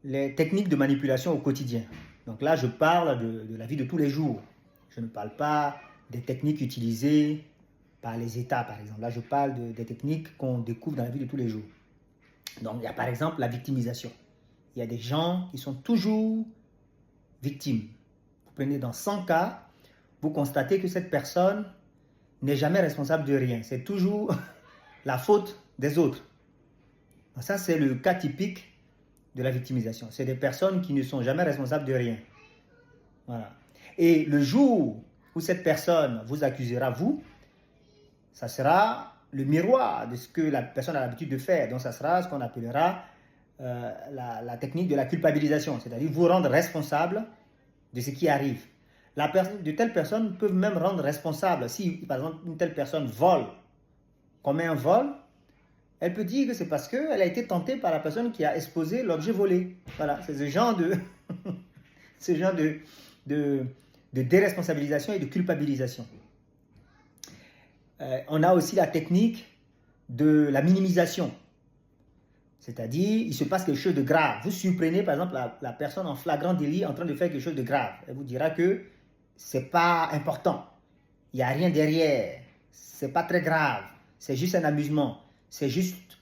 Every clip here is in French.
les techniques de manipulation au quotidien. Donc là, je parle de la vie de tous les jours. Je ne parle pas des techniques utilisées par les États, par exemple. Là, je parle des techniques qu'on découvre dans la vie de tous les jours. Donc, il y a par exemple la victimisation. Il y a des gens qui sont toujours victimes. Vous prenez dans 100 cas, vous constatez que cette personne n'est jamais responsable de rien. C'est toujours la faute des autres. Donc ça, c'est le cas typique de la victimisation. C'est des personnes qui ne sont jamais responsables de rien. Voilà. Et le jour où cette personne vous accusera, vous, ça sera le miroir de ce que la personne a l'habitude de faire. Donc, ça sera ce qu'on appellera la technique de la culpabilisation, c'est-à-dire vous rendre responsable de ce qui arrive. De telles personnes peuvent même rendre responsable. Si, par exemple, une telle personne vole, commet un vol, elle peut dire que c'est parce qu'elle a été tentée par la personne qui a exposé l'objet volé. Voilà, c'est ce genre de déresponsabilisation et de culpabilisation. On a aussi la technique de la minimisation. C'est-à-dire, il se passe quelque chose de grave. Vous surprenez, par exemple, la personne en flagrant délit en train de faire quelque chose de grave. Elle vous dira que ce n'est pas important. Il n'y a rien derrière. Ce n'est pas très grave. C'est juste un amusement. C'est juste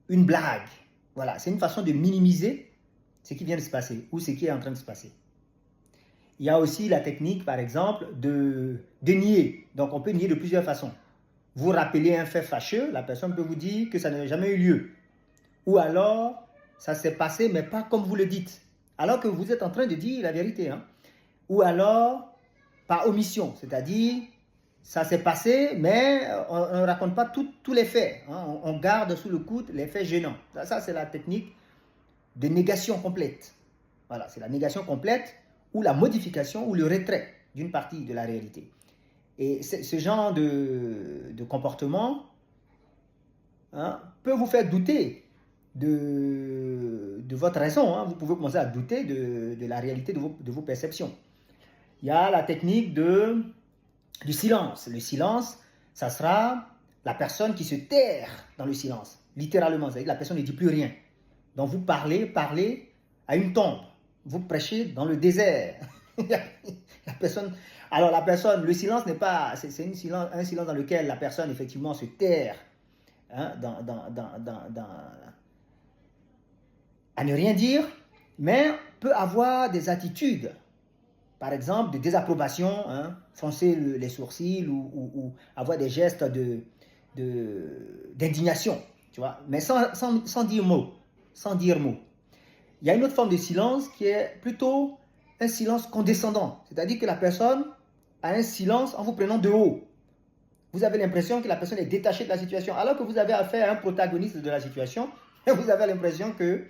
une blague. Voilà, c'est une façon de minimiser ce qui vient de se passer ou ce qui est en train de se passer. Il y a aussi la technique, par exemple, de nier. Donc, on peut nier de plusieurs façons. Vous rappelez un fait fâcheux, la personne peut vous dire que ça n'a jamais eu lieu. Ou alors, ça s'est passé, mais pas comme vous le dites. Alors que vous êtes en train de dire la vérité. Hein. Ou alors, par omission, c'est-à-dire, ça s'est passé, mais on ne raconte pas tous les faits. Hein. On garde sous le coude les faits gênants. Ça c'est la technique de négation complète. Voilà, c'est la négation complète ou la modification ou le retrait d'une partie de la réalité. Et ce genre de comportement peut vous faire douter de votre raison. Hein. Vous pouvez commencer à douter de la réalité de vos perceptions. Il y a la technique du silence. Le silence, ça sera la personne qui se terre dans le silence, littéralement. C'est-à-dire que la personne ne dit plus rien. Donc vous parlez à une tombe. Vous prêchez dans le désert. La personne, le silence n'est pas, c'est un silence dans lequel la personne effectivement se terre, hein, à ne rien dire, mais peut avoir des attitudes, par exemple de désapprobation, hein, froncer les sourcils ou avoir des gestes d'indignation, tu vois, mais sans dire mot, sans dire mot. Il y a une autre forme de silence qui est plutôt un silence condescendant. C'est-à-dire que la personne a un silence en vous prenant de haut. Vous avez l'impression que la personne est détachée de la situation, alors que vous avez affaire à un protagoniste de la situation, et vous avez l'impression que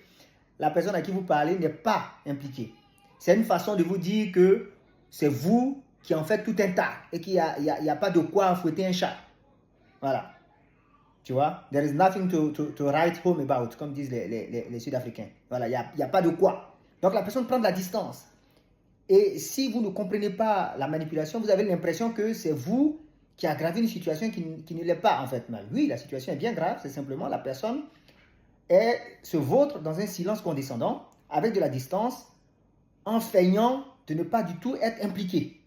la personne à qui vous parlez n'est pas impliquée. C'est une façon de vous dire que c'est vous qui en faites tout un tas et qu'il n'y a pas de quoi fouetter un chat. Voilà. Tu vois, there is nothing to write home about, comme disent les Sud-Africains. Voilà, il n'y a pas de quoi. Donc la personne prend de la distance. Et si vous ne comprenez pas la manipulation, vous avez l'impression que c'est vous qui aggravez une situation qui ne l'est pas en fait. Mais oui, la situation est bien grave, c'est simplement la personne se vautre dans un silence condescendant, avec de la distance, en feignant de ne pas du tout être impliquée.